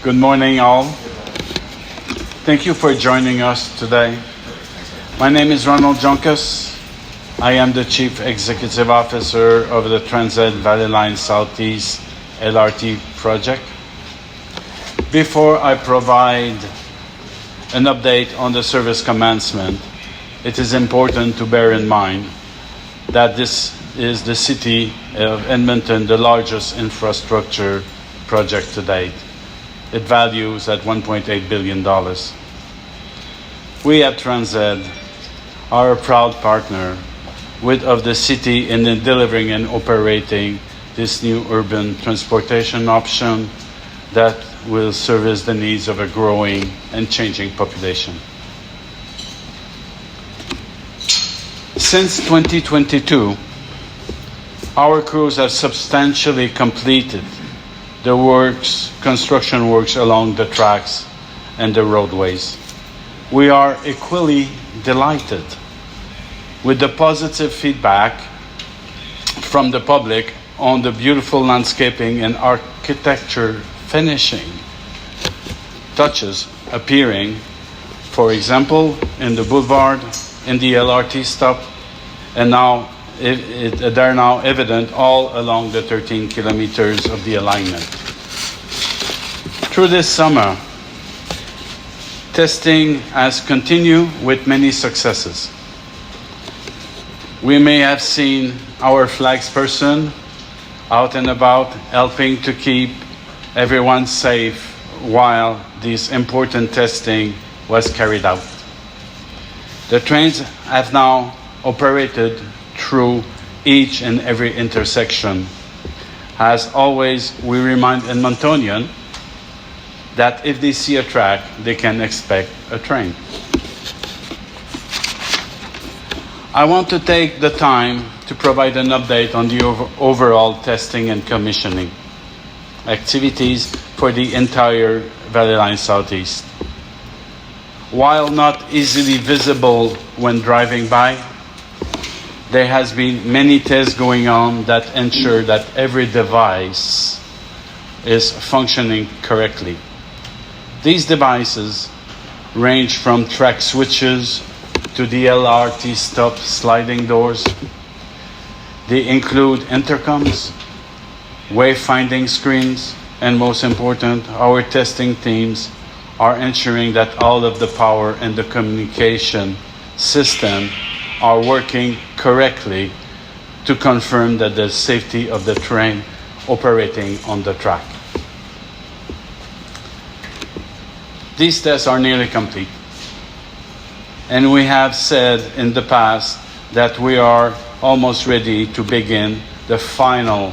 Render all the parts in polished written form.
Good morning, all. Thank you for joining us today. My name is Ronald Joncas. I am the Chief Executive Officer of the TransEd Valley Line Southeast LRT project. Before I provide an update on the service commencement, it is important to bear in mind that this is the City of Edmonton, the largest infrastructure project to date. It values at $1.8 billion. We at TransEd are a proud partner of the city in delivering and operating this new urban transportation option that will service the needs of a growing and changing population. Since 2022, our crews have substantially completed the construction works along the tracks and the roadways. We are equally delighted with the positive feedback from the public on the beautiful landscaping and architecture finishing touches appearing, for example, in the boulevard, in the LRT stop, and now they're now evident all along the 13 kilometers of the alignment. Through this summer, testing has continued with many successes. We may have seen our flagsperson out and about helping to keep everyone safe while this important testing was carried out. The trains have now operated through each and every intersection. As always, we remind Edmontonians that if they see a track, they can expect a train. I want to take the time to provide an update on the overall testing and commissioning activities for the entire Valley Line Southeast. While not easily visible when driving by, there has been many tests going on that ensure that every device is functioning correctly. These devices range from track switches to the LRT stop sliding doors. They include intercoms, wayfinding screens, and most important, our testing teams are ensuring that all of the power and the communication system are working correctly to confirm that the safety of the train operating on the track. These tests are nearly complete, and we have said in the past that we are almost ready to begin the final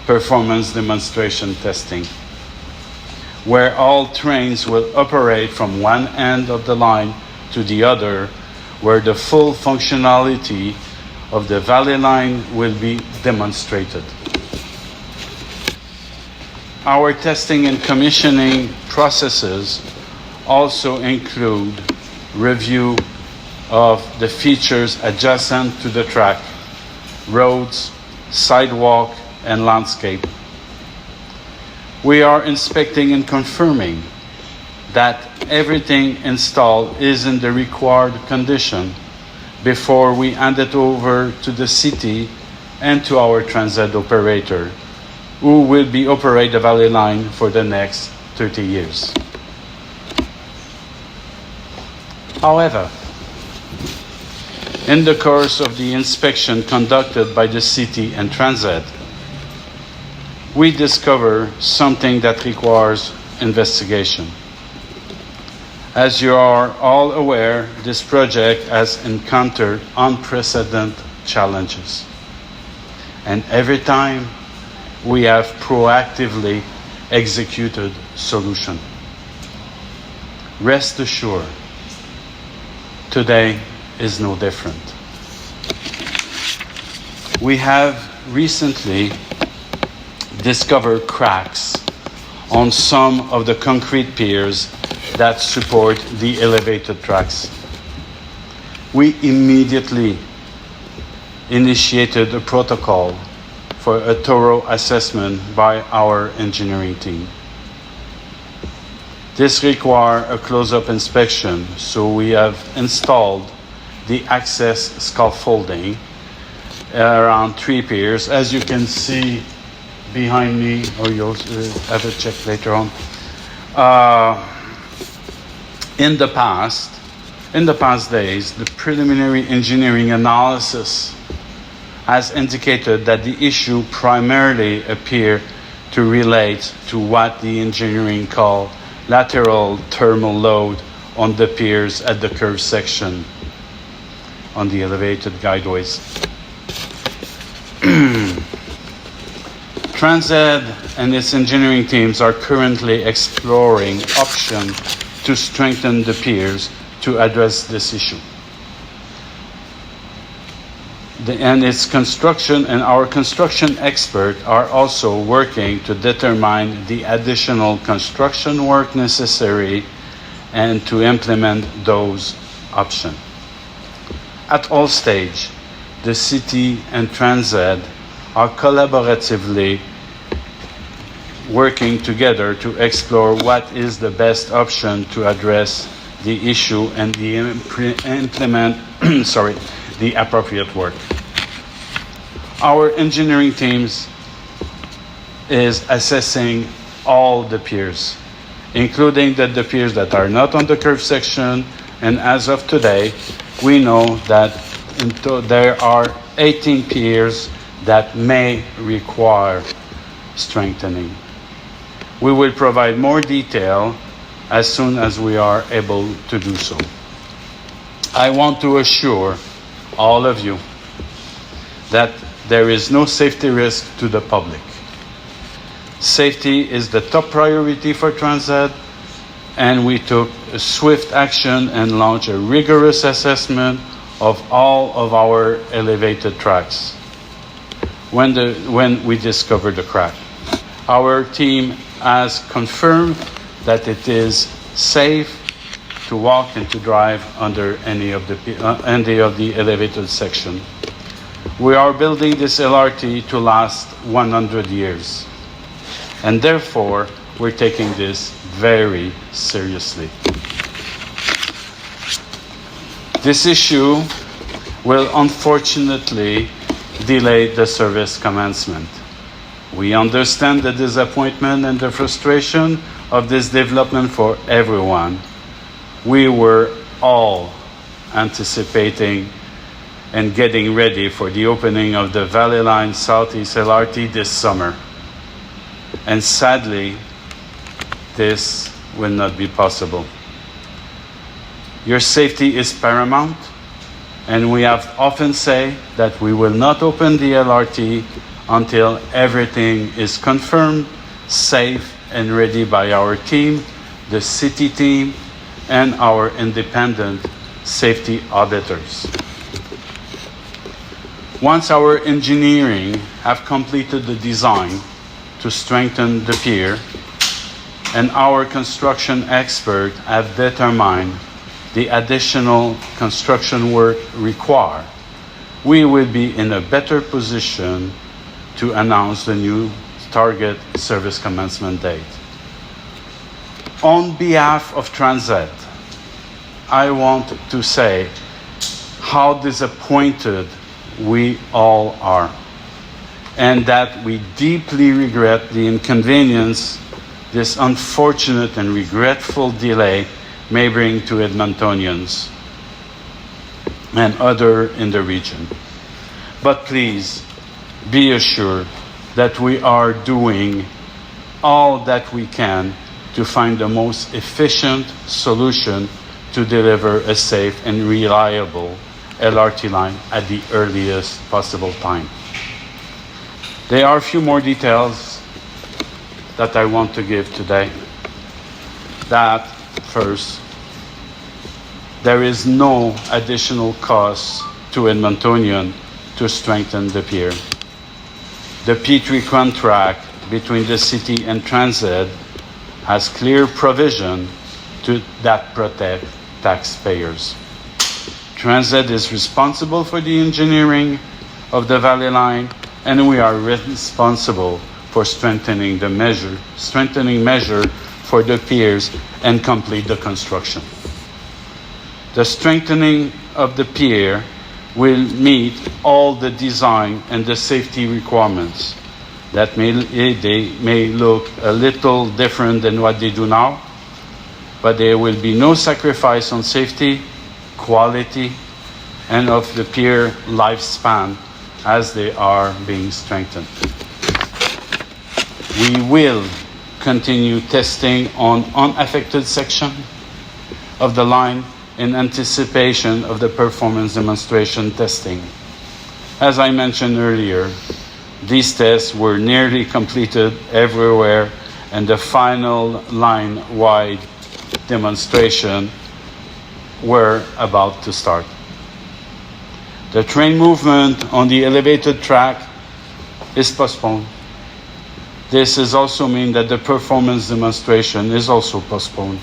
performance demonstration testing, where all trains will operate from one end of the line to the other, where the full functionality of the Valley Line will be demonstrated. Our testing and commissioning processes also include review of the features adjacent to the track, roads, sidewalk, and landscape. We are inspecting and confirming that everything installed is in the required condition before we hand it over to the city and to our TransEd operator, who will be operate the Valley Line for the next 30 years. However, in the course of the inspection conducted by the city and TransEd, we discover something that requires investigation. As you are all aware, this project has encountered unprecedented challenges. And every time we have proactively executed solutions. Rest assured, today is no different. We have recently discovered cracks on some of the concrete piers that support the elevated tracks. We immediately initiated a protocol for a thorough assessment by our engineering team. This requires a close-up inspection, so we have installed the access scaffolding around 3 piers. As you can see behind me, or you'll have a check later on. In the past days, the preliminary engineering analysis has indicated that the issue primarily appear to relate to what the engineering call lateral thermal load on the piers at the curved section on the elevated guideways. TransEd and its engineering teams are currently exploring options to strengthen the piers to address this issue. Our construction experts are also working to determine the additional construction work necessary and to implement those options. At all stages, the city and TransEd are collaboratively working together to explore what is the best option to address the issue and implement the appropriate work. Our engineering teams is assessing all the piers, including the piers that are not on the curved section, and as of today, we know that there are 18 piers that may require strengthening. We will provide more detail as soon as we are able to do so. I want to assure all of you that there is no safety risk to the public. Safety is the top priority for TransEd, and we took a swift action and launched a rigorous assessment of all of our elevated tracks when we discovered the crack. Our team has confirmed that it is safe to walk and to drive under any of the elevated section. We are building this LRT to last 100 years, and therefore we're taking this very seriously. This issue will unfortunately delay the service commencement. We understand the disappointment and the frustration of this development for everyone. We were all anticipating and getting ready for the opening of the Valley Line Southeast LRT this summer. And sadly, this will not be possible. Your safety is paramount, and we have often said that we will not open the LRT until everything is confirmed, safe, and ready by our team, the city team, and our independent safety auditors. Once our engineering have completed the design to strengthen the pier, and our construction expert have determined the additional construction work required, we will be in a better position to announce the new target service commencement date. On behalf of TransEd, I want to say how disappointed we all are, and that we deeply regret the inconvenience this unfortunate and regretful delay may bring to Edmontonians and others in the region. But please be assured that we are doing all that we can to find the most efficient solution to deliver a safe and reliable LRT line at the earliest possible time. There are a few more details that I want to give today. That first, there is no additional cost to Edmontonian to strengthen the pier. The P3 contract between the city and TransEd has clear provision that protect taxpayers. TransEd is responsible for the engineering of the Valley Line, and we are responsible for strengthening measure for for the piers and complete the construction. The strengthening of the pier will meet all the design and the safety requirements. They may look a little different than what they do now, but there will be no sacrifice on safety, quality, and of the pier lifespan as they are being strengthened. We will continue testing on unaffected section of the line in anticipation of the performance demonstration testing. As I mentioned earlier, these tests were nearly completed everywhere, and the final line-wide demonstration were about to start. The train movement on the elevated track is postponed. This is also mean that the performance demonstration is also postponed.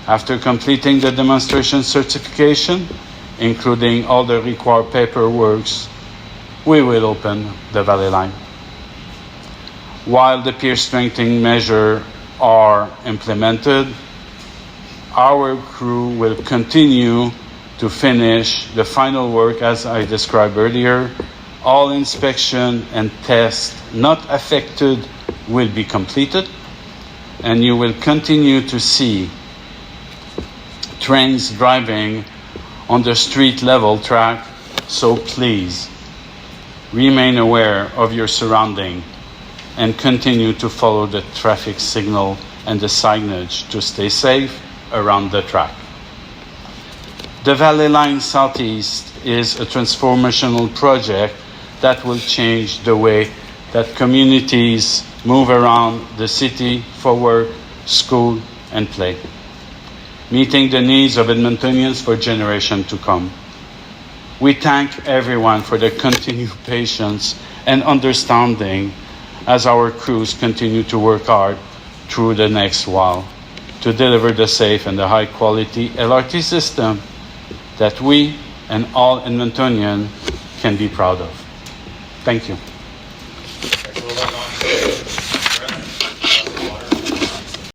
After completing the demonstration certification, including all the required paperwork, we will open the valley line. While the pier strengthening measures are implemented, our crew will continue to finish the final work as I described earlier. All inspection and tests not affected will be completed, and you will continue to see trains driving on the street level track, so please remain aware of your surrounding and continue to follow the traffic signal and the signage to stay safe around the track. The Valley Line Southeast is a transformational project that will change the way that communities move around the city for work, school, and play, meeting the needs of Edmontonians for generations to come. We thank everyone for their continued patience and understanding as our crews continue to work hard through the next while to deliver the safe and the high-quality LRT system that we and all Edmontonians can be proud of. Thank you.